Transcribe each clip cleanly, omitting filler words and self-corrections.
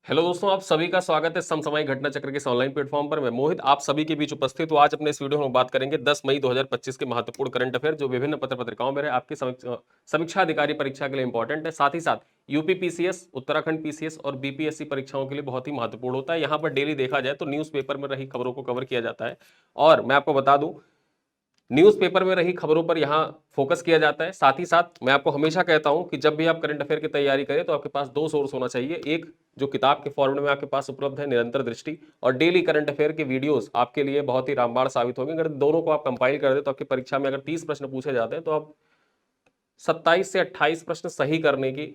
Hello दोस्तों, आप सभी का स्वागत है समसामयिक घटना चक्र के इस ऑनलाइन प्लेटफॉर्म पर। मैं मोहित आप सभी के बीच उपस्थित हूँ। आज अपने इस वीडियो में बात करेंगे 10 मई 2025 के महत्वपूर्ण करंट अफेयर जो विभिन्न पत्र पत्रिकाओं में रहे आपकी समीक्षा अधिकारी परीक्षा के लिए इंपॉर्टेंट है। साथ ही साथ यूपी पीसीएस, उत्तराखंड पीसीएस और बीपीएससी परीक्षाओं के लिए बहुत ही महत्वपूर्ण होता है। यहाँ पर डेली देखा जाए तो न्यूज़पेपर में रही खबरों को कवर किया जाता है और मैं आपको बता दूं न्यूज़पेपर में रही खबरों पर यहाँ फोकस किया जाता है। साथ ही साथ मैं आपको हमेशा कहता हूं कि जब भी आप करंट अफेयर की तैयारी करें तो आपके पास दो सोर्स होना चाहिए। एक जो किताब के फॉर्मेट में आपके पास उपलब्ध है निरंतर दृष्टि, और डेली करंट अफेयर के वीडियोस आपके लिए बहुत ही रामबाण साबित होंगे। अगर दोनों को आप कंपाइल कर दे तो आपकी परीक्षा में अगर 30 प्रश्न पूछे जाते हैं तो आप 27 से 28 प्रश्न सही करने की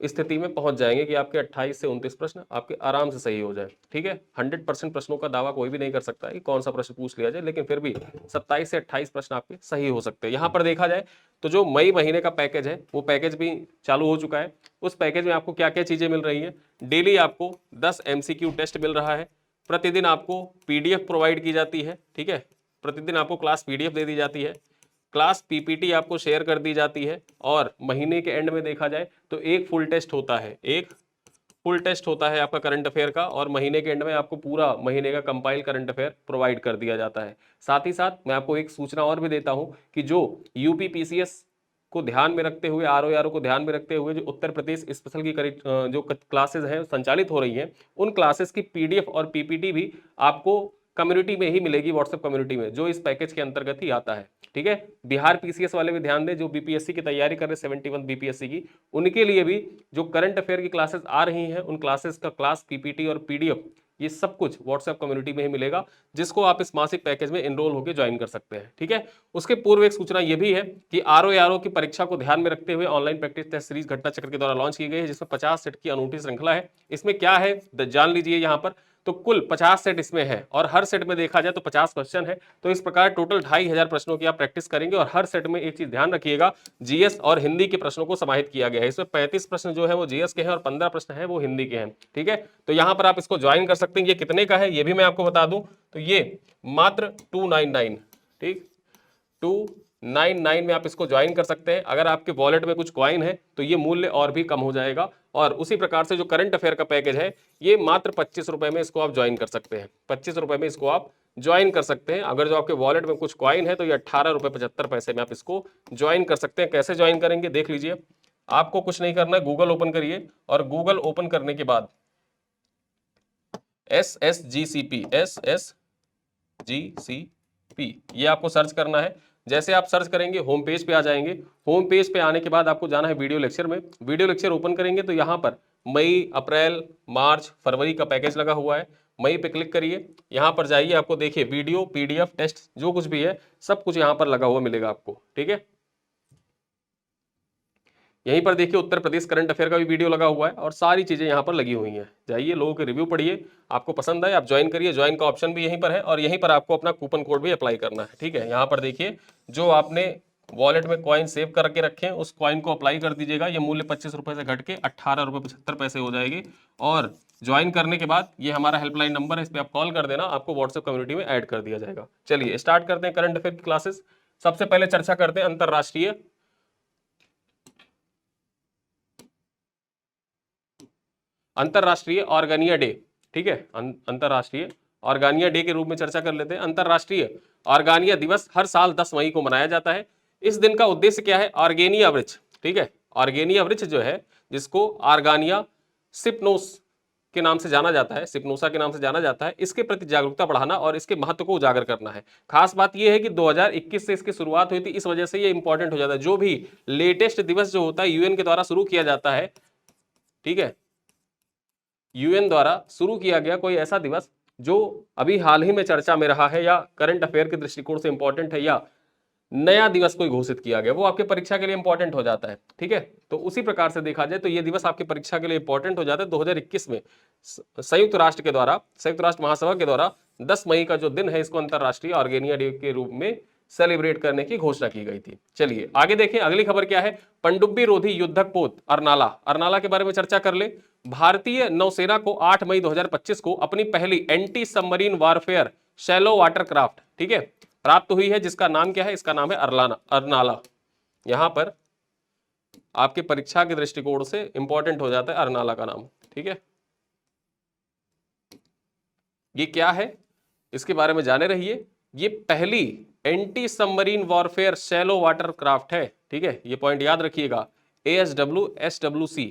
स्थिति में पहुंच जाएंगे कि आपके 28 से 29 प्रश्न आपके आराम से सही हो जाए। ठीक है, 100% प्रश्नों का दावा कोई भी नहीं कर सकता है कि कौन सा प्रश्न पूछ लिया जाए, लेकिन फिर भी 27 से 28 प्रश्न आपके सही हो सकते हैं। यहां पर देखा जाए तो जो मई महीने का पैकेज है वो पैकेज भी चालू हो चुका है। उस पैकेज में आपको क्या क्या चीजें मिल रही है? डेली आपको 10 MCQ टेस्ट मिल रहा है, प्रतिदिन आपको PDF प्रोवाइड की जाती है। ठीक है, प्रतिदिन आपको क्लास PDF दे दी जाती है, क्लास पीपीटी आपको शेयर कर दी जाती है, और महीने के एंड में देखा जाए तो एक फुल टेस्ट होता है, एक फुल टेस्ट होता है आपका करंट अफेयर का, और महीने के एंड में आपको पूरा महीने का कंपाइल करंट अफेयर प्रोवाइड कर दिया जाता है। साथ ही साथ मैं आपको एक सूचना और भी देता हूं कि जो यूपी पीसीएस को ध्यान में रखते हुए, आरओ को ध्यान में रखते हुए जो उत्तर प्रदेश स्पेशल की जो क्लासेस हैं संचालित हो रही हैं, उन क्लासेस की PDF और PPT भी आपको कम्युनिटी में ही मिलेगी, व्हाट्सएप कम्युनिटी में, जो इस पैकेज के अंतर्गत ही आता है। ठीक है, बिहार पीसीएस वाले भी ध्यान दें, जो बीपीएससी की तैयारी कर रहे 71 बीपीएससी की, उनके लिए भी जो करंट अफेयर की क्लासेस आ रही हैं उन क्लासेस का क्लास पीपीटी और PDF ये सब कुछ व्हाट्सएप कम्युनिटी में ही मिलेगा, जिसको आप इस मासिक पैकेज में एनरोल होकर ज्वाइन कर सकते हैं। ठीक है, उसके पूर्व एक सूचना यह भी है कि आरओ की परीक्षा को ध्यान में रखते हुए ऑनलाइन प्रैक्टिस टेस्ट सीरीज घटना चक्र के द्वारा लॉन्च की गई है, जिसमें 50 सेट की अनूठी श्रृंखला है। इसमें क्या है जान लीजिए। यहाँ पर तो कुल 50 सेट इसमें है, और हर सेट में देखा जाए तो 50 क्वेश्चन है। तो इस प्रकार टोटल 2500 प्रश्नों की आप प्रैक्टिस करेंगे, और हर सेट में एक चीज ध्यान रखिएगा, जीएस और हिंदी के प्रश्नों को समाहित किया गया है। इसमें 35 प्रश्न जो है वो जीएस के हैं और 15 प्रश्न है वो हिंदी के हैं। ठीक है, तो यहां पर आप इसको ज्वाइन कर सकते हैं। ये कितने का है ये भी मैं आपको बता दूं, तो ये मात्र 299, ठीक, 299 में आप इसको ज्वाइन कर सकते हैं। अगर आपके वॉलेट में कुछ कॉइन है तो ये मूल्य और भी कम हो जाएगा। और उसी प्रकार से जो करंट अफेयर का पैकेज है ये मात्र 25 रुपए में इसको आप ज्वाइन कर सकते हैं। 25 रुपए में इसको आप ज्वाइन कर सकते हैं। अगर जो आपके वॉलेट में कुछ कॉइन है तो ये 18 रुपए 75 पैसे में आप इसको ज्वाइन कर सकते हैं। कैसे ज्वाइन करेंगे देख लीजिए। आपको कुछ नहीं करना है, गूगल ओपन करिए, और गूगल ओपन करने के बाद SSGCP ये आपको सर्च करना है। जैसे आप सर्च करेंगे होम पेज पे आ जाएंगे। होम पेज पे आने के बाद आपको जाना है वीडियो लेक्चर में। वीडियो लेक्चर ओपन करेंगे तो यहाँ पर मई, अप्रैल, मार्च, फरवरी का पैकेज लगा हुआ है। मई पे क्लिक करिए, यहाँ पर जाइए, आपको देखिए वीडियो, PDF, टेस्ट जो कुछ भी है सब कुछ यहाँ पर लगा हुआ मिलेगा आपको। ठीक है, यहीं पर देखिए उत्तर प्रदेश करंट अफेयर का भी वीडियो लगा हुआ है, और सारी चीजें यहाँ पर लगी हुई हैं। जाइए, लोगों के रिव्यू पढ़िए, आपको पसंद आए आप ज्वाइन करिए। ज्वाइन का ऑप्शन भी यहीं पर है, और यहीं पर आपको अपना कूपन कोड भी अप्लाई करना है। ठीक है, यहाँ पर देखिए जो आपने वॉलेट में कॉइन सेव करके रखे हैं उस कॉइन को अप्लाई कर दीजिएगा। ये मूल्य 25 रुपए से घट के 18 रुपए 75 पैसे हो जाएगी। और ज्वाइन करने के बाद ये हमारा हेल्पलाइन नंबर है, इस पर आप कॉल कर देना, आपको व्हाट्सएप कम्युनिटी में ऐड कर दिया जाएगा। चलिए स्टार्ट करते हैं करंट अफेयर की क्लासेस। सबसे पहले चर्चा करते हैं अंतरराष्ट्रीय ऑर्गेनिया डे। ठीक है, अंतरराष्ट्रीय ऑर्गेनिया डे के रूप में चर्चा कर लेते हैं। अंतरराष्ट्रीय ऑर्गेनिया दिवस हर साल 10 मई को मनाया जाता है। इस दिन का उद्देश्य क्या है? ऑर्गेनिया वृक्ष, ठीक है, ऑर्गेनिया वृक्ष जो है, जिसको ऑर्गेनिया सिप्नोस के नाम से जाना जाता है, सिप्नोसा के नाम से जाना जाता है, इसके प्रति जागरूकता बढ़ाना और इसके महत्व को उजागर करना है। खास बात यह है कि 2021 से इसकी शुरुआत हुई थी, इस वजह से ये इंपॉर्टेंट हो जाता है। जो भी लेटेस्ट दिवस जो होता है यूएन के द्वारा शुरू किया जाता है, ठीक है, यूएन द्वारा शुरू किया गया कोई ऐसा दिवस जो अभी हाल ही में चर्चा में रहा है, या करंट अफेयर के दृष्टिकोण से इंपॉर्टेंट है, या नया दिवस कोई घोषित किया गया, वो आपके परीक्षा के लिए इंपॉर्टेंट हो जाता है। ठीक है, तो उसी प्रकार से देखा जाए तो ये दिवस आपकी परीक्षा के लिए इंपॉर्टेंट हो जाता है। 2021 में संयुक्त राष्ट्र के द्वारा, संयुक्त राष्ट्र महासभा के द्वारा 10 मई का जो दिन है इसको अंतरराष्ट्रीय ऑर्गेनिया डे के रूप में सेलिब्रेट करने की घोषणा की गई थी। चलिए आगे देखें, अगली खबर क्या है? पनडुब्बी रोधी युद्धक पोत अरनाला, अरनाला के बारे में चर्चा कर ले। भारतीय नौसेना को 8 मई 2025 को अपनी पहली anti submarine warfare shallow water craft, ठीक है, प्राप्त हुई है, जिसका नाम क्या है? इसका नाम है अरनाला। यहां पर आपके परीक्षा के दृष्टिकोण से इंपॉर्टेंट हो जाता है अरनाला का नाम। ठीक है, ये क्या है, इसके बारे में जाने रहिए। ये पहली anti submarine warfare shallow water craft है, ठीक है, ये पॉइंट याद रखिएगा। ASWSWC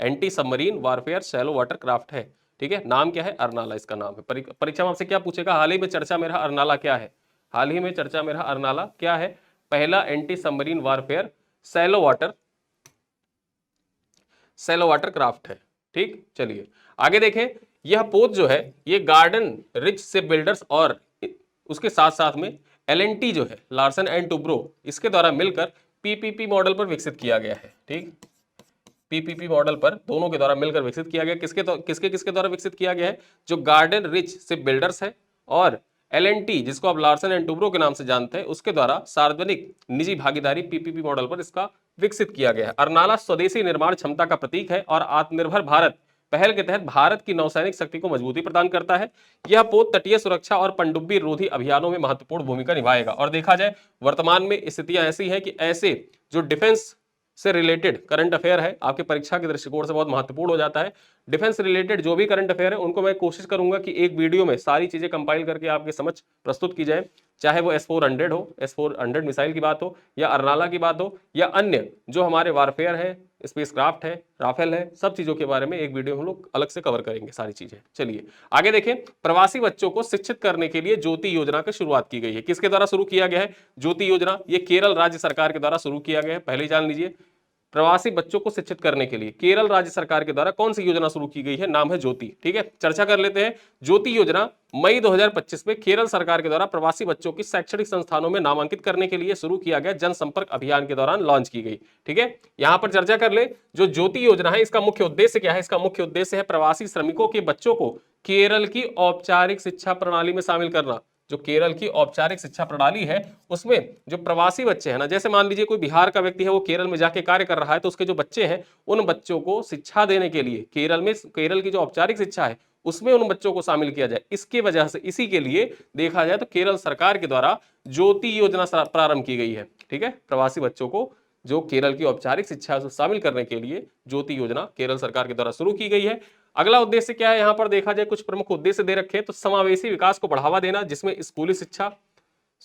anti submarine warfare shallow water craft है, ठीक है। नाम क्या है, अरनाला इसका नाम है। परीक्षा में आपसे क्या पूछेगा, हाल ही में चर्चा में रहा अरनाला क्या है, हाल ही में चर्चा में रहा अरनाला क्या है, पहला anti submarine warfare shallow water craft है, ठीक। चलिए आगे देखें, यह पोत जो है ये गार्डन रिच शिप बिल्डर्स और उसके साथ साथ में LNT जो है लार्सन एंड टुब्रो इसके द्वारा मिलकर PPP मॉडल पर विकसित किया गया है, ठीक। PPP मॉडल पर दोनों के द्वारा मिलकर विकसित किया गया। किसके द्वारा विकसित किया गया है, जो गार्डन रिच शिप बिल्डर्स है और LNT जिसको आप लार्सन एंड टुब्रो के नाम से जानते हैं उसके द्वारा सार्वजनिक निजी भागीदारी PPP मॉडल पर इसका विकसित किया गया है। अरनाला स्वदेशी निर्माण क्षमता का प्रतीक है और आत्मनिर्भर भारत पहल के तहत भारत की नौसैनिक शक्ति को मजबूती प्रदान करता है। यह पोत तटीय सुरक्षा और पनडुब्बी रोधी अभियानों में महत्वपूर्ण भूमिका निभाएगा। और देखा जाए वर्तमान में स्थितियां ऐसी हैं कि ऐसे जो डिफेंस से रिलेटेड करंट अफेयर है आपके परीक्षा के दृष्टिकोण से बहुत महत्वपूर्ण हो जाता है। डिफेंस रिलेटेड जो भी करंट अफेयर है उनको मैं कोशिश करूंगा कि एक वीडियो में सारी चीजें कंपाइल करके आपके समझ प्रस्तुत की जाए, चाहे वो S-400 हो, S-400 मिसाइल की बात हो या अरनाला की बात हो या अन्य जो हमारे वारफेयर है, स्पेसक्राफ्ट है, राफेल है, सब चीजों के बारे में एक वीडियो हम लोग अलग से कवर करेंगे सारी चीजें। चलिए आगे देखें, प्रवासी बच्चों को शिक्षित करने के लिए ज्योति योजना की शुरुआत की गई है। किसके द्वारा शुरू किया गया है ज्योति योजना, ये केरल राज्य सरकार के द्वारा शुरू किया गया है, पहले ही जान लीजिए। प्रवासी बच्चों को शिक्षित करने के लिए केरल राज्य सरकार के द्वारा कौन सी योजना शुरू की गई है, नाम है ज्योति, ठीक है। चर्चा कर लेते हैं। ज्योति योजना मई 2025 में केरल सरकार के द्वारा प्रवासी बच्चों की शैक्षणिक संस्थानों में नामांकित करने के लिए शुरू किया गया जनसंपर्क अभियान के दौरान लॉन्च की गई, ठीक है। यहां पर चर्चा कर ले, जो ज्योति योजना है इसका मुख्य उद्देश्य क्या है, इसका मुख्य उद्देश्य है प्रवासी श्रमिकों के बच्चों को केरल की औपचारिक शिक्षा प्रणाली में शामिल करना। जो केरल की औपचारिक शिक्षा प्रणाली है उसमें जो प्रवासी बच्चे हैं ना, जैसे मान लीजिए कोई बिहार का व्यक्ति है वो केरल में जाके कार्य कर रहा है, तो उसके जो बच्चे हैं उन बच्चों को शिक्षा देने के लिए केरल की जो औपचारिक शिक्षा है उसमें उन बच्चों को शामिल किया जाए। इसके वजह से इसी के लिए देखा जाए तो केरल सरकार के द्वारा ज्योति योजना प्रारंभ की गई है, ठीक है। प्रवासी बच्चों को जो केरल की औपचारिक शिक्षा से शामिल करने के लिए ज्योति योजना केरल सरकार के द्वारा शुरू की गई है। अगला उद्देश्य क्या है, यहां पर देखा जाए कुछ प्रमुख उद्देश्य दे रखे हैं। तो समावेशी विकास को बढ़ावा देना, जिसमें स्कूली शिक्षा,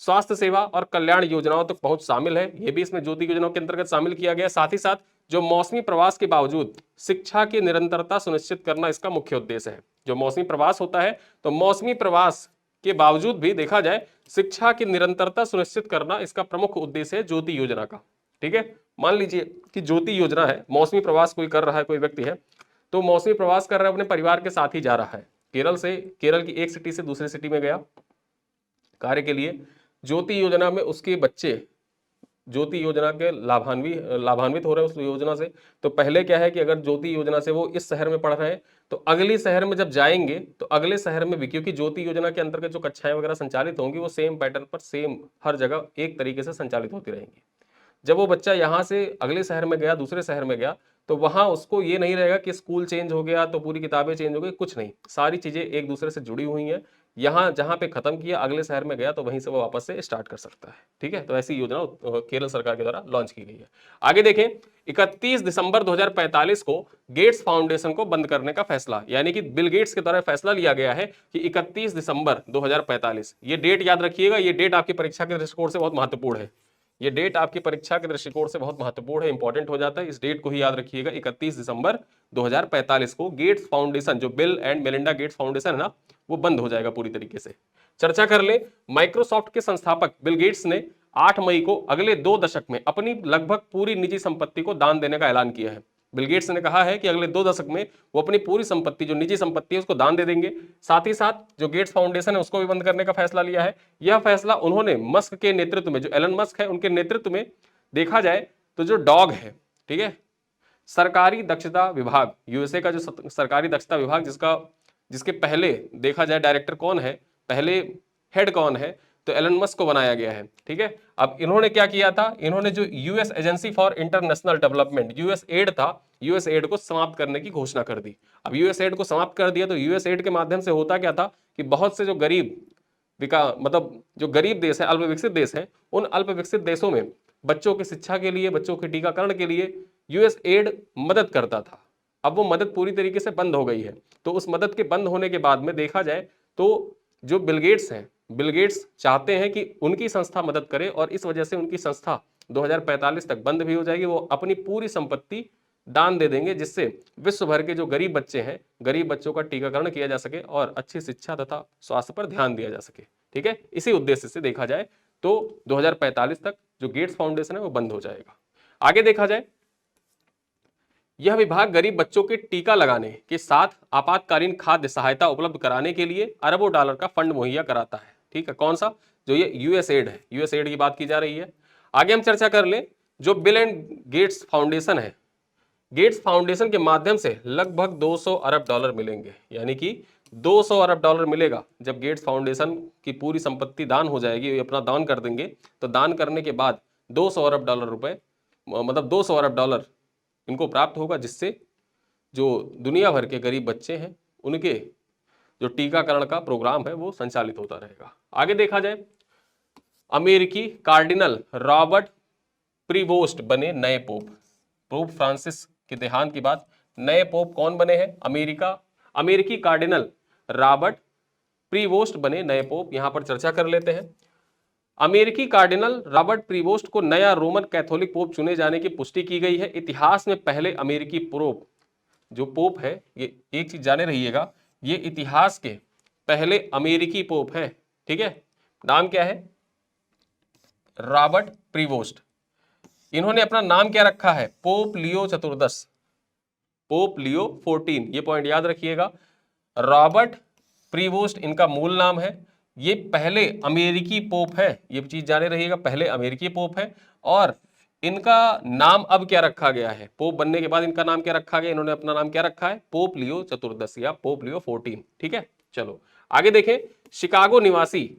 स्वास्थ्य सेवा और कल्याण योजनाओं तक पहुंच शामिल है, यह भी इसमें ज्योति योजना के अंतर्गत शामिल किया गया। साथ ही साथ जो मौसमी प्रवास के बावजूद शिक्षा की निरंतरता सुनिश्चित करना इसका मुख्य उद्देश्य है। जो मौसमी प्रवास होता है तो मौसमी प्रवास के बावजूद भी देखा जाए शिक्षा की निरंतरता सुनिश्चित करना इसका प्रमुख उद्देश्य है ज्योति योजना का, ठीक है। मान लीजिए कि ज्योति योजना है, मौसमी प्रवास कोई कर रहा है, कोई व्यक्ति है तो मौसमी प्रवास कर रहा है, अपने परिवार के साथ ही जा रहा है, केरल की एक सिटी से दूसरी सिटी में गया कार्य के लिए। ज्योति योजना में उसके बच्चे ज्योति योजना के लाभान्वित हो रहे हैं उस योजना से। तो पहले क्या है कि अगर ज्योति योजना से वो इस शहर में पढ़ रहे हैं तो अगले शहर में जब जाएंगे तो अगले शहर में भी, क्योंकि ज्योति योजना के अंतर्गत जो कक्षाएं वगैरह संचालित होंगी वो सेम पैटर्न पर सेम हर जगह एक तरीके से संचालित होती रहेंगी। जब वो बच्चा यहाँ से अगले शहर में गया, दूसरे शहर में गया, तो वहां उसको ये नहीं रहेगा कि स्कूल चेंज हो गया तो पूरी किताबें चेंज हो गई, कुछ नहीं, सारी चीजें एक दूसरे से जुड़ी हुई हैं। यहाँ जहां पे खत्म किया अगले शहर में गया तो वहीं से वो वापस से स्टार्ट कर सकता है, ठीक है। तो ऐसी योजना केरल सरकार के द्वारा लॉन्च की गई है। आगे देखें, 31 दिसंबर 2045 को गेट्स फाउंडेशन को बंद करने का फैसला, यानी कि बिल गेट्स के द्वारा फैसला लिया गया है कि 31 दिसंबर 2045, ये डेट याद रखिएगा, ये डेट आपकी परीक्षा के दृष्टिकोण से बहुत महत्वपूर्ण है। ये डेट आपकी परीक्षा के दृष्टिकोण से बहुत महत्वपूर्ण है, इंपॉर्टेंट हो जाता है, इस डेट को ही याद रखिएगा। 31 दिसंबर 2045 को गेट्स फाउंडेशन, जो bill and Melinda Gates foundation है ना, वो बंद हो जाएगा पूरी तरीके से। चर्चा कर ले, माइक्रोसॉफ्ट के संस्थापक बिल गेट्स ने 8 मई को अगले 2 दशक में अपनी लगभग पूरी निजी संपत्ति को दान देने का ऐलान किया है। बिल गेट्स ने कहा है कि अगले 2 दशक में वो अपनी पूरी संपत्ति, जो निजी संपत्ति है, उसको दान दे देंगे। साथ ही साथ जो गेट्स फाउंडेशन है उसको भी बंद करने का फैसला लिया है। यह फैसला उन्होंने मस्क के नेतृत्व में, जो एलन मस्क है उनके नेतृत्व में, देखा जाए तो जो डॉग है, ठीक है, सरकारी दक्षता विभाग, यूएसए का जो सरकारी दक्षता विभाग, जिसके पहले देखा जाए डायरेक्टर कौन है, पहले हेड कौन है, तो एलन मस्क को बनाया गया है, ठीक है। अब इन्होंने क्या किया था, इन्होंने जो US agency for international development, US add था, यूएस एड को समाप्त करने की घोषणा कर दी। अब यूएस एड को समाप्त कर दिया तो यूएस एड के माध्यम से होता क्या था कि बहुत से जो गरीब जो गरीब देश है, अल्प विकसित देश है, उन अल्प विकसित देशों में बच्चों की शिक्षा के लिए, बच्चों के टीकाकरण के लिए यूएस एड मदद करता था। अब वो मदद पूरी तरीके से बंद हो गई है। तो उस मदद के बंद होने के बाद में देखा जाए तो जो बिल गेट्स हैं, बिल गेट्स चाहते हैं कि उनकी संस्था मदद करे और इस वजह से उनकी संस्था 2045 तक बंद भी हो जाएगी। वो अपनी पूरी संपत्ति दान दे देंगे जिससे विश्व भर के जो गरीब बच्चे हैं, गरीब बच्चों का टीकाकरण किया जा सके और अच्छी शिक्षा तथा स्वास्थ्य पर ध्यान दिया जा सके। ठीक है, इसी उद्देश्य से देखा जाए तो 2045 तक जो गेट्स फाउंडेशन है वो बंद हो जाएगा। आगे देखा जाए, यह विभाग गरीब बच्चों के टीका लगाने के साथ आपातकालीन खाद्य सहायता उपलब्ध कराने के लिए अरबों डॉलर का फंड मुहैया कराता है। ठीक है, कौन सा? जो ये यूएसएड है, यूएसएड की बात की जा रही है। आगे हम चर्चा कर ले, जो बिल एंड गेट्स फाउंडेशन है, गेट्स फाउंडेशन के माध्यम से लगभग 200 अरब डॉलर मिलेंगे, यानी कि 200 अरब डॉलर मिलेगा जब गेट्स फाउंडेशन की पूरी संपत्ति दान हो जाएगी, अपना दान कर देंगे, तो दान करने के बाद 200 अरब डॉलर रुपए, मतलब 200 अरब डॉलर इनको प्राप्त होगा, जिससे जो दुनिया भर के गरीब बच्चे हैं उनके जो टीकाकरण का प्रोग्राम है वो संचालित होता रहेगा। आगे देखा जाए, अमेरिकी कार्डिनल रॉबर्ट प्रीवोस्ट बने नए पोप। पोप फ्रांसिस के देहांत के बाद नए पोप कौन बने हैं? अमेरिकी कार्डिनल रॉबर्ट प्रीवोस्ट बने नए पोप। यहां पर चर्चा कर लेते हैं। अमेरिकी कार्डिनल रॉबर्ट प्रीवोस्ट को नया रोमन कैथोलिक पोप चुने जाने की पुष्टि की गई है। इतिहास में पहले अमेरिकी पोप जो पोप है, ये एक चीज जाने रहिएगा, ये इतिहास के पहले अमेरिकी पोप है। ठीक है, नाम क्या है? Robert Prevost. इन्होंने अपना नाम क्या रखा है? पोप लियो चतुर्दश, पोप लियो 14। ये पॉइंट याद रखिएगा। रॉबर्ट प्रीवोस्ट इनका मूल नाम है। ये पहले अमेरिकी पोप है, ये चीज जाने रहिएगा, पहले अमेरिकी पोप है। और इनका नाम अब क्या रखा गया है? पोप बनने के बाद इनका नाम क्या रखा गया? इन्होंने अपना नाम क्या रखा है? पोप लियो चतुर्दश या पोप लियो 14। ठीक है, चलो आगे देखें। शिकागो निवासी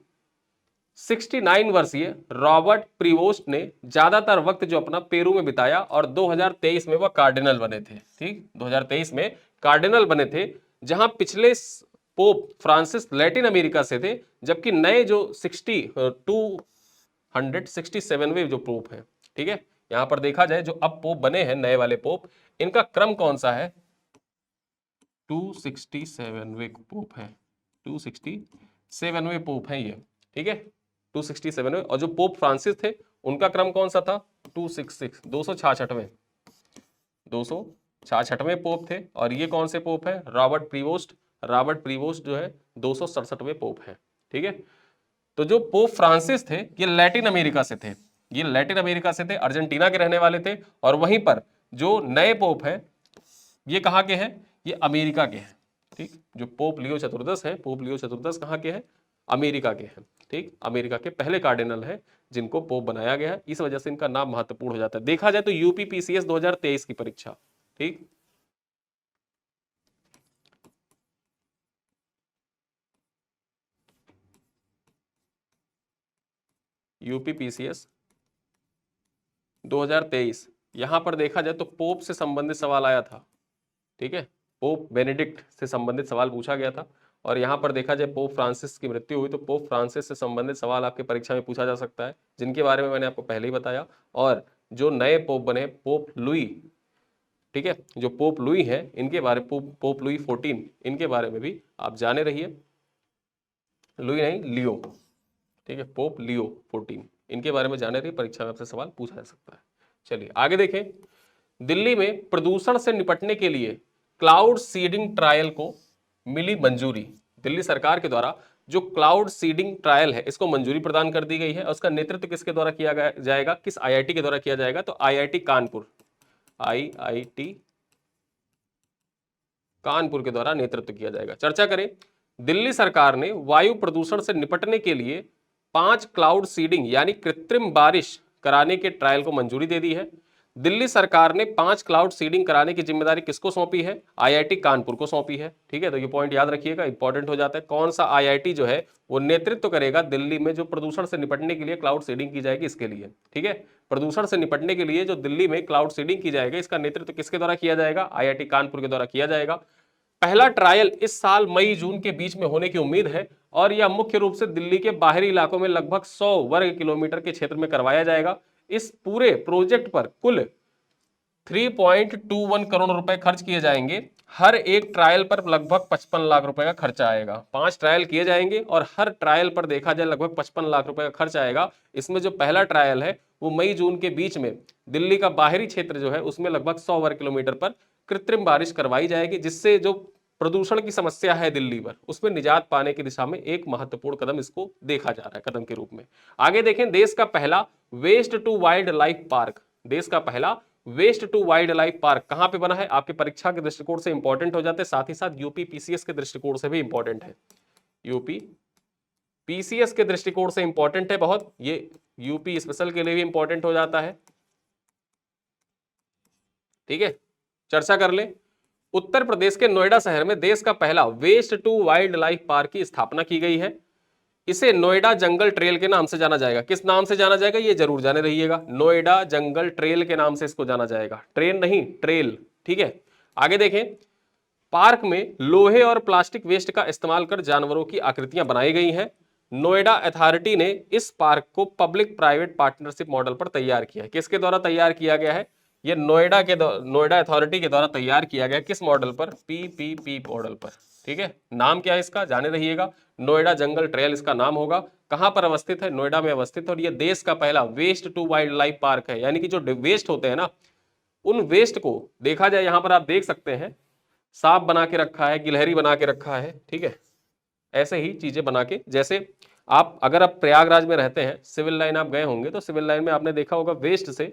69 वर्षीय रॉबर्ट प्रीवोस्ट ने ज्यादातर वक्त जो अपना पेरू में बिताया और 2023 में वह कार्डिनल बने थे। ठीक, 2023 में कार्डिनल बने थे, जहां पिछले पोप फ्रांसिस लैटिन अमेरिका से थे, जबकि नए जो 267वें जो पोप है। ठीक है, यहां पर देखा जाए जो अब पोप बने हैं नए वाले पोप, इनका क्रम कौन सा है? 267वें पोप है, 267वें पोप है ये। ठीक है, 267वें। और जो पोप फ्रांसिस थे उनका क्रम कौन सा था? 266, 266वें, 266वें पोप थे। और ये कौन से पोप है? Robert Prevost. रॉबर्ट प्रीवोस्ट जो है 267वें पोप है। ठीक है, तो जो पोप फ्रांसिस थे ये लैटिन अमेरिका से थे, ये लैटिन अमेरिका से थे, अर्जेंटीना के रहने वाले थे। और वहीं पर जो नए पोप हैं ये कहाँ के हैं? ये अमेरिका के हैं। ठीक, जो पोप लियो चतुर्दश है, पोप लियो चतुर्दश कहाँ के हैं? अमेरिका के हैं। ठीक, अमेरिका के पहले कार्डिनल है जिनको पोप बनाया गया है, इस वजह से इनका नाम महत्वपूर्ण हो जाता है। देखा जाए तो यूपीपीसीएस 2023 की परीक्षा, ठीक, यूपीपीसीएस 2023, यहां पर देखा जाए तो पोप से संबंधित सवाल आया था। ठीक है, पोप बेनेडिक्ट से संबंधित सवाल पूछा गया था। और यहां पर देखा जाए पोप फ्रांसिस की मृत्यु हुई तो पोप फ्रांसिस से संबंधित सवाल आपके परीक्षा में पूछा जा सकता है, जिनके बारे में मैंने आपको पहले ही बताया। और जो नए पोप बने पोप लुई, ठीक है, जो पोप लुई है इनके बारे पोप लुई 14, इनके बारे में भी आप जाने रहिए। लुई नहीं, लियो। ठीक है, पोप लियो 14, इनके बारे में जाने रहिए, परीक्षा में आपसे सवाल पूछा जा सकता है। चलिए आगे देखें। दिल्ली में प्रदूषण से निपटने के लिए क्लाउड सीडिंग ट्रायल को मिली मंजूरी। दिल्ली सरकार के द्वारा जो क्लाउड सीडिंग ट्रायल है इसको मंजूरी प्रदान कर दी गई है। और उसका नेतृत्व किसके द्वारा किया जाएगा? किस आईआईटी के द्वारा किया जाएगा? तो आईआईटी कानपुर, आईआईटी कानपुर के द्वारा नेतृत्व किया जाएगा। चर्चा करें, दिल्ली सरकार ने वायु प्रदूषण से निपटने के लिए 5 क्लाउड सीडिंग यानी कृत्रिम बारिश कराने के ट्रायल को मंजूरी दे दी है। दिल्ली सरकार ने 5 क्लाउड सीडिंग कराने की जिम्मेदारी किसको सौंपी है? आईआईटी कानपुर को सौंपी है। ठीक है, तो ये पॉइंट याद रखिएगा, इंपॉर्टेंट हो जाता है। कौन सा आईआईटी जो है वो नेतृत्व करेगा दिल्ली में जो प्रदूषण से निपटने के लिए क्लाउड सीडिंग की जाएगी इसके लिए। ठीक है, प्रदूषण से निपटने के लिए जो दिल्ली में क्लाउड सीडिंग की जाएगी इसका नेतृत्व किसके द्वारा किया जाएगा? आईआईटी कानपुर के द्वारा किया जाएगा। पहला ट्रायल इस साल मई जून के बीच में होने की उम्मीद है और यह मुख्य रूप से दिल्ली के बाहरी इलाकों में लगभग 100 वर्ग किलोमीटर के क्षेत्र में करवाया जाएगा। इस पूरे प्रोजेक्ट पर कुल 3.21 करोड़ रुपए खर्च किए जाएंगे। हर एक ट्रायल पर लगभग 55 लाख रुपए का खर्चा आएगा। 5 ट्रायल किए जाएंगे और हर ट्रायल पर देखा जाए लगभग 55 लाख रुपए का खर्च आएगा। इसमें जो पहला ट्रायल है वो मई जून के बीच में दिल्ली का बाहरी क्षेत्र जो है उसमें लगभग 100 वर्ग किलोमीटर पर कृत्रिम बारिश करवाई जाएगी, जिससे जो प्रदूषण की समस्या है दिल्ली पर उसमें निजात पाने की दिशा में एक महत्वपूर्ण कदम इसको देखा जा रहा है कदम के रूप में। आगे देखें, देश का पहला waste to wild life park, देश का पहला waste to wild life park कहां पे बना है? आपके परीक्षा के दृष्टिकोण से इंपॉर्टेंट हो जाते हैं, साथ ही साथ यूपी पीसीएस के दृष्टिकोण से भी इंपॉर्टेंट है। यूपी पीसीएस के दृष्टिकोण से इंपॉर्टेंट है बहुत, ये यूपी स्पेशल के लिए भी इंपॉर्टेंट हो जाता है। ठीक है, चर्चा कर ले। उत्तर प्रदेश के नोएडा शहर में देश का पहला waste to wild life park की स्थापना की गई है। इसे नोएडा जंगल ट्रेल के नाम से जाना जाएगा। किस नाम से जाना जाएगा ये जरूर जाने रहिएगा, नोएडा जंगल ट्रेल के नाम से इसको जाना जाएगा, ट्रेन नहीं ट्रेल। ठीक है, आगे देखें, पार्क में लोहे और प्लास्टिक वेस्ट का इस्तेमाल कर जानवरों की आकृतियां बनाई गई हैं। नोएडा अथॉरिटी ने इस पार्क को पब्लिक प्राइवेट पार्टनरशिप मॉडल पर तैयार किया है। किसके द्वारा तैयार किया गया है? ये नोएडा अथॉरिटी के द्वारा तैयार किया गया। किस मॉडल पर? पीपीपी मॉडल पर। ठीक है, नाम क्या है इसका जाने रहिएगा, नोएडा जंगल ट्रेल इसका नाम होगा। कहां पर अवस्थित है? नोएडा में अवस्थित है। और ये देश का पहला waste to wild life park है, यानी कि जो वेस्ट होते हैं ना, उन वेस्ट को देखा जाए, यहां पर आप देख सकते हैं सांप बना के रखा है, गिलहरी बना के रखा है। ठीक है, ऐसे ही चीजें बना के, जैसे आप अगर आप प्रयागराज में रहते हैं, सिविल लाइन आप गए होंगे तो सिविल लाइन में आपने देखा होगा वेस्ट से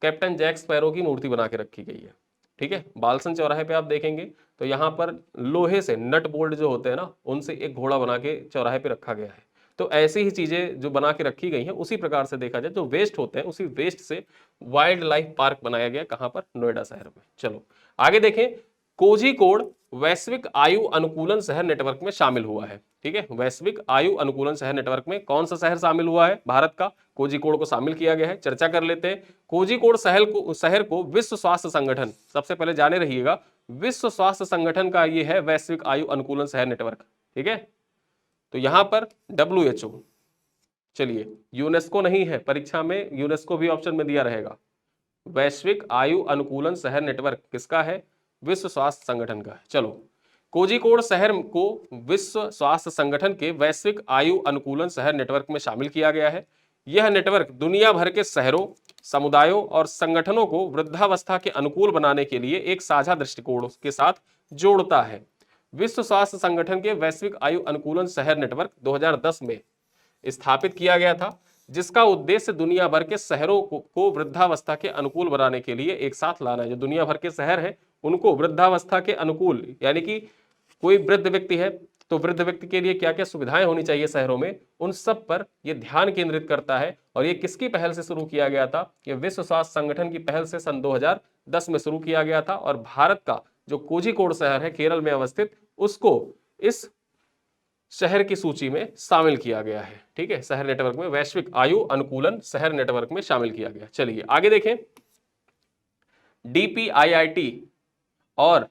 कैप्टन जैक स्पैरो की मूर्ति बना के रखी गई है। ठीक है, बालसन चौराहे पे आप देखेंगे तो यहाँ पर लोहे से नट बोल्ट जो होते हैं ना, उनसे एक घोड़ा बना के चौराहे पे रखा गया है। तो ऐसी ही चीजें जो बना के रखी गई हैं, उसी प्रकार से देखा जाए जो वेस्ट होते हैं उसी वेस्ट से वाइल्ड लाइफ पार्क बनाया गया। कहां पर? नोएडा शहर में। चलो आगे देखें, कोझिकोड वैश्विक आयु अनुकूलन शहर नेटवर्क में शामिल हुआ है। ठीक है, वैश्विक आयु अनुकूलन शहर नेटवर्क में कौन सा शहर शामिल हुआ है? भारत का कोझिकोड को शामिल किया गया है। चर्चा कर लेते हैं। कोझिकोड शहर को विश्व स्वास्थ्य संगठन, सबसे पहले जाने रहिएगा, विश्व स्वास्थ्य संगठन का ये है वैश्विक आयु अनुकूलन शहर नेटवर्क। ठीक है, तो यहां पर WHO, चलिए यूनेस्को नहीं है, परीक्षा में यूनेस्को भी ऑप्शन में दिया रहेगा। वैश्विक आयु अनुकूलन शहर नेटवर्क किसका है? विश्व स्वास्थ्य संगठन का है। चलो, कोझिकोड शहर को विश्व स्वास्थ्य संगठन के वैश्विक आयु अनुकूलन शहर नेटवर्क में शामिल किया गया है। यह नेटवर्क दुनिया भर के शहरों, समुदायों और संगठनों को वृद्धावस्था के अनुकूल बनाने के लिए एक साझा दृष्टिकोण के साथ जोड़ता है। विश्व स्वास्थ्य संगठन के वैश्विक आयु अनुकूलन शहर नेटवर्क 2010 में स्थापित किया गया था, जिसका उद्देश्य दुनिया भर के शहरों को वृद्धावस्था के अनुकूल बनाने के लिए एक साथ लाना है। जो दुनिया भर के शहर हैं उनको वृद्धावस्था के अनुकूल, यानी कि कोई वृद्ध व्यक्ति है तो वृद्ध व्यक्ति के लिए क्या क्या सुविधाएं होनी चाहिए शहरों में, उन सब पर यह ध्यान केंद्रित करता है। और ये किसकी पहल से शुरू किया गया था? ये विश्व स्वास्थ्य संगठन की पहल से सन 2010 में शुरू किया गया था। और भारत का जो कोझिकोड शहर है केरल में अवस्थित, उसको इस शहर की सूची में शामिल किया गया है। ठीक है, शहर नेटवर्क में, वैश्विक आयु अनुकूलन शहर नेटवर्क में शामिल किया गया। चलिए आगे देखें, DPIIT और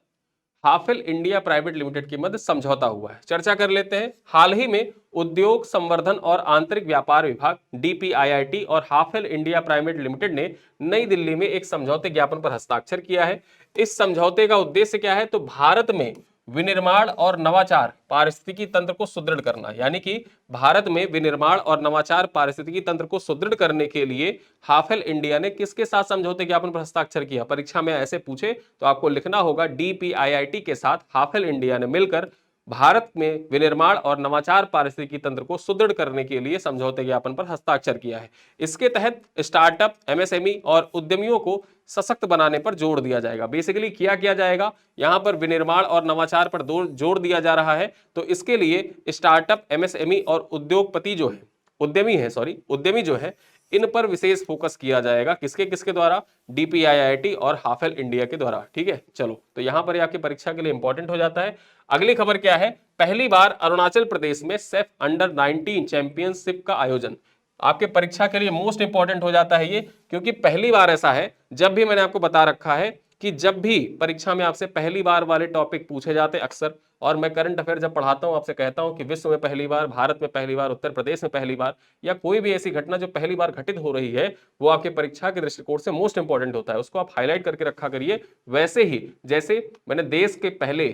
हाफेल इंडिया प्राइवेट लिमिटेड के मध्य समझौता हुआ है। चर्चा कर लेते हैं। हाल ही में उद्योग संवर्धन और आंतरिक व्यापार विभाग DPIIT और हाफेल इंडिया प्राइवेट लिमिटेड ने नई दिल्ली में एक समझौते ज्ञापन पर हस्ताक्षर किया है। इस समझौते का उद्देश्य क्या है? तो भारत में विनिर्माण और नवाचार पारिस्थितिकी तंत्र को सुदृढ़ करना, यानी कि भारत में विनिर्माण और नवाचार पारिस्थितिकी तंत्र को सुदृढ़ करने के लिए हाफेल इंडिया ने किसके साथ समझौते ज्ञापन पर हस्ताक्षर किया? परीक्षा में ऐसे पूछे तो आपको लिखना होगा DPIIT के साथ हाफेल इंडिया ने मिलकर भारत में विनिर्माण और नवाचार पारिस्थितिकी तंत्र को सुदृढ़ करने के लिए समझौते ज्ञापन पर हस्ताक्षर किया है। इसके तहत स्टार्टअप, MSME और उद्यमियों को सशक्त बनाने पर जोर दिया जाएगा। बेसिकली किया जाएगा, यहां पर विनिर्माण और नवाचार पर जोर दिया जा रहा है। तो इसके लिए स्टार्टअप, MSME और उद्योगपति जो है, उद्यमी जो है, इन पर विशेष फोकस किया जाएगा। किसके किसके द्वारा? DPIIT और हाफेल इंडिया के द्वारा। ठीक है, चलो तो यहां पर आपकी परीक्षा के लिए इंपॉर्टेंट हो जाता है। अगली खबर क्या है? पहली बार अरुणाचल प्रदेश में सेफ अंडर-19 चैंपियनशिप का आयोजन। आपके परीक्षा के लिए मोस्ट इंपॉर्टेंट हो जाता है ये, क्योंकि पहली बार ऐसा है, जब भी मैंने आपको बता रखा है कि जब भी परीक्षा में आपसे पहली बार वाले टॉपिक पूछे जाते अक्सर, और मैं करंट अफेयर जब पढ़ाता हूं आपसे कहता हूं कि विश्व में पहली बार, भारत में पहली बार, उत्तर प्रदेश में पहली बार, या कोई भी ऐसी घटना जो पहली बार घटित हो रही है वो आपके परीक्षा के दृष्टिकोण से मोस्ट इंपॉर्टेंट होता है, उसको आप हाईलाइट करके रखा करिए। वैसे ही जैसे मैंने देश के पहले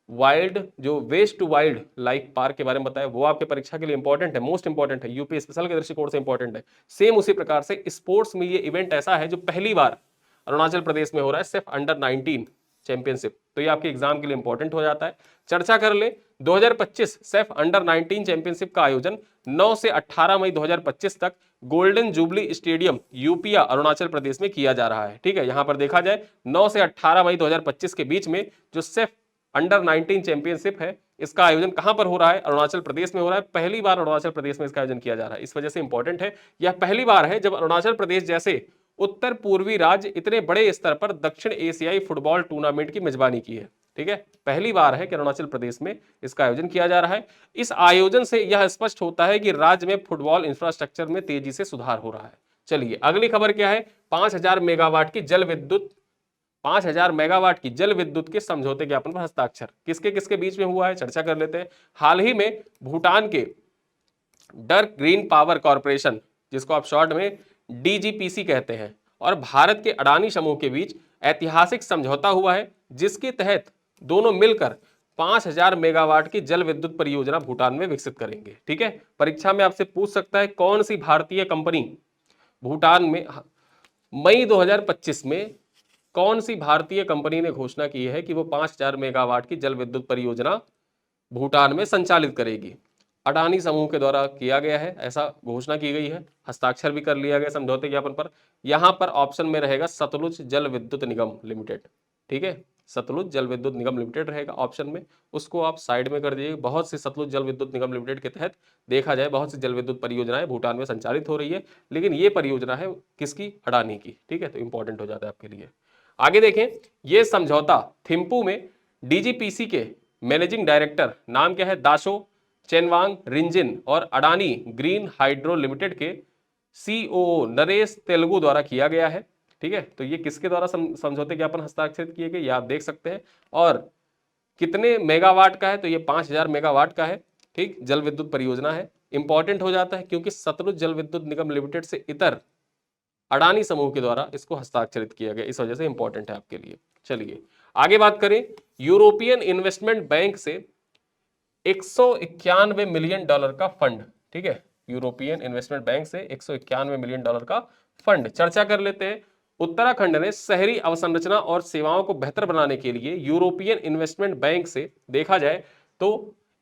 वाइल्ड जो waste to wild life park के बारे में बताया, वो आपके परीक्षा के लिए इंपॉर्टेंट है, मोस्ट इंपॉर्टेंट है, यूपी स्पेशल के दृष्टिकोण से इंपॉर्टेंट है। सेम उसी प्रकार से स्पोर्ट्स में ये इवेंट ऐसा है जो पहली बार अरुणाचल प्रदेश में हो रहा है, सिर्फ अंडर 19 चैंपियनशिप, तो ये आपके एग्जाम के लिए इंपॉर्टेंट हो जाता है। चर्चा कर ले 2025 सिर्फ अंडर 19 चैंपियनशिप का आयोजन 9 से 18 मई 2025 तक गोल्डन जुबली स्टेडियम यूपिया अरुणाचल प्रदेश में किया जा रहा है। ठीक है, यहां पर देखा जाए 9 से 18 मई 2025 के बीच में जो सिर्फ अंडर 19 चैंपियनशिप है, इसका आयोजन कहां पर हो रहा है? अरुणाचल प्रदेश में हो रहा है। पहली बार अरुणाचल प्रदेश में इसका आयोजन किया जा रहा है, इस वजह से इंपॉर्टेंट है। यह पहली बार है जब अरुणाचल प्रदेश जैसे उत्तर पूर्वी राज्य इतने बड़े स्तर पर दक्षिण एशियाई फुटबॉल टूर्नामेंट की मेजबानी की है। ठीक है, पहली बार है कि अरुणाचल प्रदेश में इसका आयोजन किया जा रहा है। इस आयोजन से यह स्पष्ट होता है कि राज्य में फुटबॉल इंफ्रास्ट्रक्चर में तेजी से सुधार हो रहा है। चलिए अगली खबर क्या है? 5000 मेगावाट की जल विद्युत 5000 मेगावाट की जल विद्युत के समझौते ज्ञापन पर हस्ताक्षर किसके किसके बीच में हुआ है? चर्चा कर लेते हैं। हाल ही में भूटान के डार्क ग्रीन पावर कॉर्पोरेशन, जिसको आप शॉर्ट में डीजीपीसी कहते हैं, और भारत के अडानी समूह के बीच ऐतिहासिक समझौता हुआ है, जिसके तहत दोनों मिलकर 5000 मेगावाट की जल विद्युत परियोजना भूटान में विकसित करेंगे। ठीक है, परीक्षा में आपसे पूछ सकता है कौन सी भारतीय कंपनी भूटान में मई 2025 में कौन सी भारतीय कंपनी ने घोषणा की है कि वो 5000 मेगावाट की जल विद्युत परियोजना भूटान में संचालित करेगी? अडानी समूह के द्वारा किया गया है, ऐसा घोषणा की गई है, हस्ताक्षर भी कर लिया गया समझौते ज्ञापन पर। यहां पर ऑप्शन में रहेगा सतलुज जल विद्युत निगम लिमिटेड। ठीक है, सतलुज जल विद्युत निगम लिमिटेड रहेगा ऑप्शन में, उसको आप साइड में कर दीजिए। बहुत सी सतलुज जल विद्युत निगम लिमिटेड के तहत देखा जाए बहुत सी जल विद्युत परियोजनाएं भूटान में संचालित हो रही है, लेकिन ये परियोजना है किसकी? अडानी की। ठीक है, तो इंपॉर्टेंट हो जाता है आपके लिए। आगे देखें, ये समझौता थिम्पू में डीजीपीसी के मैनेजिंग डायरेक्टर नाम क्या है? दाशो चेनवांग रिंजिन और अडानी ग्रीन हाइड्रो लिमिटेड के सीओओ नरेश तेलुगु द्वारा किया गया है। ठीक है, तो ये किसके द्वारा समझौते ज्ञापन हस्ताक्षरित किए गए, ये आप देख सकते हैं। और कितने मेगावाट का है? तो ये 5000 मेगावाट का है। ठीक, जल विद्युत परियोजना है। इंपॉर्टेंट हो जाता है क्योंकि सतलुज जल विद्युत निगम लिमिटेड से इतर अडानी समूह के द्वारा इसको हस्ताक्षरित किया गया, इस वजह से इंपॉर्टेंट है आपके लिए। चलिए आगे बात करें, यूरोपियन इन्वेस्टमेंट बैंक से 191 मिलियन डॉलर का फंड। ठीक है, यूरोपियन इन्वेस्टमेंट बैंक से 191 मिलियन डॉलर का फंड। चर्चा कर लेते हैं। उत्तराखंड ने शहरी अवसंरचना और सेवाओं को बेहतर बनाने के लिए यूरोपियन इन्वेस्टमेंट बैंक से देखा जाए तो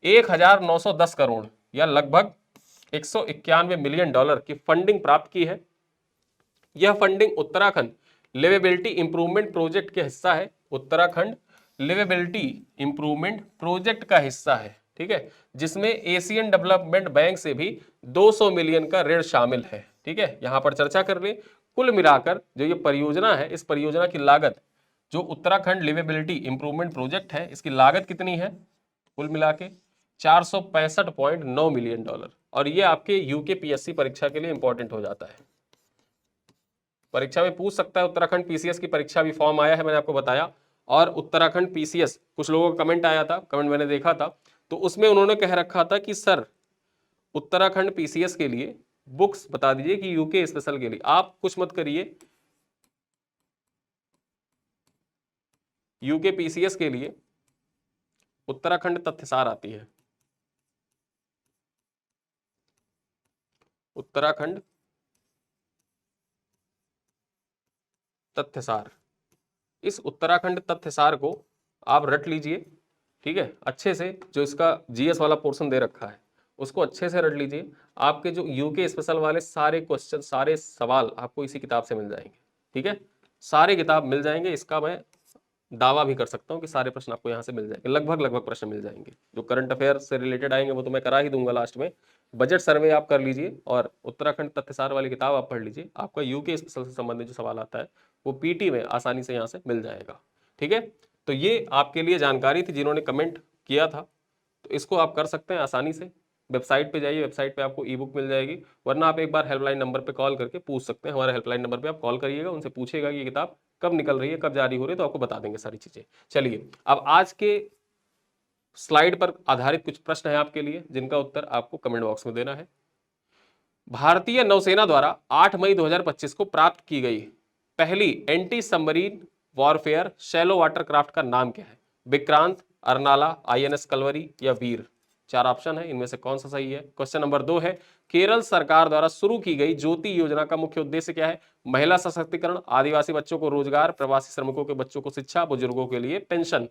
1910 करोड़ या लगभग 191 मिलियन डॉलर की फंडिंग प्राप्त की है। यह funding Uttarakhand liveability improvement project के हिस्सा है। उत्तराखंड लिवेबिलिटी इंप्रूवमेंट प्रोजेक्ट का हिस्सा है। ठीक है, जिसमें एशियन डेवलपमेंट बैंक से भी 200 मिलियन का ऋण शामिल है। ठीक है, यहां पर चर्चा कर ले, कुल मिलाकर जो ये परियोजना है, इस परियोजना की लागत, जो उत्तराखंड लिवेबिलिटी इंप्रूवमेंट प्रोजेक्ट है, इसकी लागत कितनी है? कुल मिला के 465.9 मिलियन डॉलर। और ये आपके यूके पीएससी परीक्षा के लिए इंपॉर्टेंट हो जाता है, परीक्षा में पूछ सकता है। उत्तराखंड पीसीएस की परीक्षा भी फॉर्म आया है, मैंने आपको बताया। और उत्तराखंड पीसीएस, कुछ लोगों का कमेंट आया था, कमेंट मैंने देखा था, तो उसमें उन्होंने कह रखा था कि सर उत्तराखंड पीसीएस के लिए बुक्स बता दीजिए कि यूके स्पेशल के लिए। आप कुछ मत करिए, यूके पीसीएस के लिए उत्तराखंड तथ्यसार आती है, उत्तराखंड तथ्यसार। इस उत्तराखंड तथ्यसार को आप रट लीजिए। ठीक है, अच्छे से, जो इसका जीएस वाला पोर्शन दे रखा है उसको अच्छे से रट लीजिए। आपके जो यूके स्पेशल वाले सारे क्वेश्चन, सारे सवाल आपको इसी किताब से मिल जाएंगे। ठीक है, सारे किताब मिल जाएंगे, इसका मैं दावा भी कर सकता हूँ कि सारे प्रश्न आपको यहाँ से मिल जाएंगे, लगभग प्रश्न मिल जाएंगे। जो करंट अफेयर से रिलेटेड आएंगे वो तो मैं करा ही दूंगा लास्ट में। बजट सर्वे आप कर लीजिए और उत्तराखंड तथ्यसार वाली किताब आप पढ़ लीजिए, आपका यूके स्पेशल से संबंधित जो सवाल आता है वो पीटी में आसानी से यहाँ से मिल जाएगा। ठीक है, तो ये आपके लिए जानकारी थी। जिन्होंने कमेंट किया था तो इसको आप कर सकते हैं आसानी से। वेबसाइट पे जाइए, वेबसाइट पे आपको ई बुक मिल जाएगी, वरना आप एक बार हेल्पलाइन नंबर पे कॉल करके पूछ सकते हैं। हमारे हेल्पलाइन नंबर पे आप कॉल करिएगा, उनसे पूछेगा कि ये किताब कब निकल रही है, कब जारी हो रही है, तो आपको बता देंगे सारी चीजें। चलिए अब आज के स्लाइड पर आधारित कुछ प्रश्न है आपके लिए, जिनका उत्तर आपको कमेंट बॉक्स में देना है। भारतीय नौसेना द्वारा 8 मई 2025 को प्राप्त की गई पहली anti submarine warfare shallow water craft का नाम क्या है? विक्रांत, अर्नाला, आईएनएस कलवरी या वीर। 4 ऑप्शन है, इनमें से कौन सा सही है? क्वेश्चन नंबर 2 है, केरल सरकार द्वारा शुरू की गई ज्योति योजना का मुख्य उद्देश्य क्या है? महिला सशक्तिकरण, आदिवासी बच्चों को रोजगार, प्रवासी श्रमिकों के बच्चों को शिक्षा, बुजुर्गों के लिए पेंशन।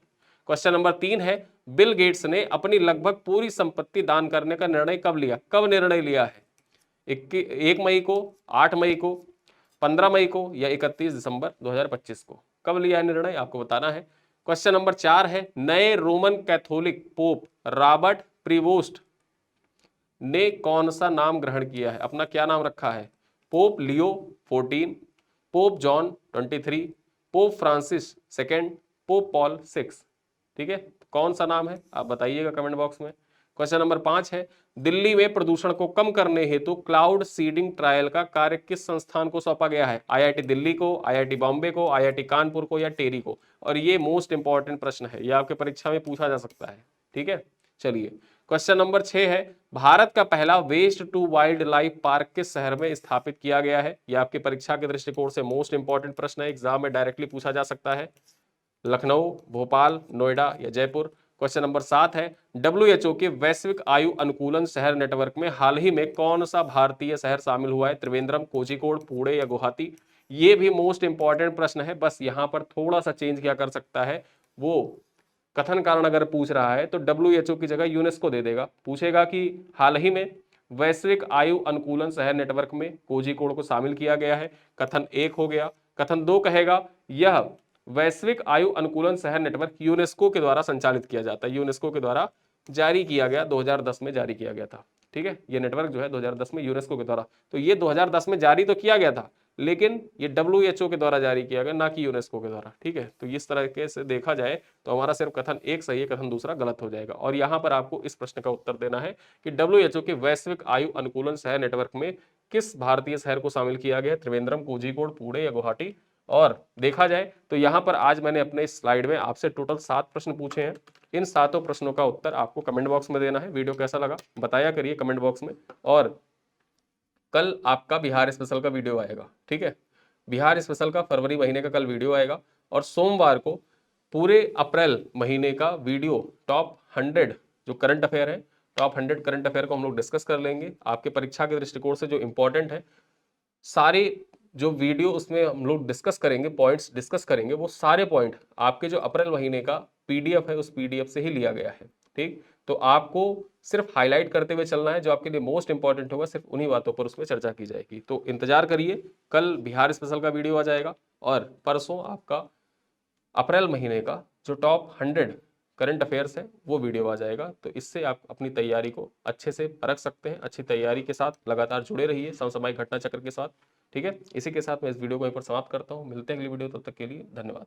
क्वेश्चन नंबर 3 है, बिल गेट्स ने अपनी लगभग पूरी संपत्ति दान करने का निर्णय कब लिया? कब निर्णय लिया है? 1 मई को, 8 मई को, 15 मई को या 31 दिसंबर 2025 को? कब लिया है निर्णय, आपको बताना है। क्वेश्चन नंबर 4 है, नए Roman Catholic pope Robert Prevost ने कौन सा नाम ग्रहण किया है? अपना क्या नाम रखा है? Pope Leo 14, pope John 23, pope Francis second, pope Paul 6। ठीक है, कौन सा नाम है आप बताइएगा कमेंट बॉक्स में। क्वेश्चन नंबर 5 है, दिल्ली में प्रदूषण को कम करने हेतु क्लाउड सीडिंग ट्रायल का कार्य किस संस्थान को सौंपा गया है? आईआईटी दिल्ली को, आईआईटी बॉम्बे को, आईआईटी कानपुर को या टेरी को? और ये मोस्ट इंपॉर्टेंट प्रश्न है, ये आपके परीक्षा में पूछा जा सकता है। ठीक है, चलिए क्वेश्चन नंबर 6 है, भारत का पहला waste to wild life park किस शहर में स्थापित किया गया है? यह आपकी परीक्षा के दृष्टिकोण से मोस्ट इंपॉर्टेंट प्रश्न है, एग्जाम में डायरेक्टली पूछा जा सकता है। लखनऊ, भोपाल, नोएडा या जयपुर। क्वेश्चन नंबर 7 है, WHO के वैश्विक आयु अनुकूलन शहर नेटवर्क में हाल ही में कौन सा भारतीय शहर शामिल हुआ है? त्रिवेंद्रम, कोझिकोड, पुणे या गुवाहाटी? ये भी मोस्ट इंपॉर्टेंट प्रश्न है, बस यहां पर थोड़ा सा चेंज क्या कर सकता है, वो कथन कारण अगर पूछ रहा है तो WHO की जगह यूनेस्को दे देगा। पूछेगा कि हाल ही में वैश्विक आयु अनुकूलन शहर नेटवर्क में कोझिकोड को शामिल किया गया है, कथन 1 हो गया। कथन 2 कहेगा, यह वैश्विक आयु अनुकूलन शहर नेटवर्क यूनेस्को के द्वारा संचालित किया जाता है, यूनेस्को के द्वारा जारी किया गया, 2010 में जारी किया गया था। ठीक है, ये नेटवर्क जो है 2010 में यूनेस्को के द्वारा, तो ये 2010 में जारी तो किया गया था, लेकिन ये WHO के द्वारा जारी किया गया, ना कि यूनेस्को के द्वारा। ठीक है, तो इस तरीके से देखा जाए तो हमारा सिर्फ कथन 1 सही है, कथन दूसरा गलत हो जाएगा। और यहाँ पर आपको इस प्रश्न का उत्तर देना है कि WHO के वैश्विक आयु अनुकूलन शहर नेटवर्क में किस भारतीय शहर को शामिल किया गया? त्रिवेंद्रम, कोझिकोड, पुणे या गुवाहाटी? और देखा जाए तो यहां पर आज मैंने अपने इस स्लाइड में आपसे टोटल 7 प्रश्न पूछे हैं। इन 7 प्रश्नों का उत्तर आपको कमेंट बॉक्स में देना है। वीडियो कैसा लगा बताया करिए कमेंट बॉक्स में। और कल आपका बिहार स्पेशल का वीडियो आएगा। ठीक है, बिहार स्पेशल का फरवरी महीने का कल वीडियो आएगा, और सोमवार को पूरे अप्रैल महीने का वीडियो टॉप 100 जो करंट अफेयर है, टॉप 100 करंट अफेयर को हम लोग डिस्कस कर लेंगे। आपके परीक्षा के दृष्टिकोण से जो इंपॉर्टेंट है, सारे जो वीडियो उसमें हम लोग डिस्कस करेंगे, पॉइंट्स डिस्कस करेंगे, वो सारे पॉइंट आपके जो अप्रैल महीने का PDF है उस PDF से ही लिया गया है। ठीक, तो आपको सिर्फ हाईलाइट करते हुए चलना है, जो आपके लिए मोस्ट इंपॉर्टेंट होगा सिर्फ उन्हीं बातों पर उसमें चर्चा की जाएगी। तो इंतजार करिए, कल बिहार स्पेशल का वीडियो आ जाएगा, और परसों आपका अप्रैल महीने का जो टॉप 100 करंट अफेयर्स है वो वीडियो आ जाएगा। तो इससे आप अपनी तैयारी को अच्छे से रख सकते हैं। अच्छी तैयारी के साथ लगातार जुड़े रहिए समसामयिक घटना चक्र के साथ। ठीक है, इसी के साथ मैं इस वीडियो को यहीं पर समाप्त करता हूँ। मिलते हैं अगली वीडियो, तब तक के लिए धन्यवाद।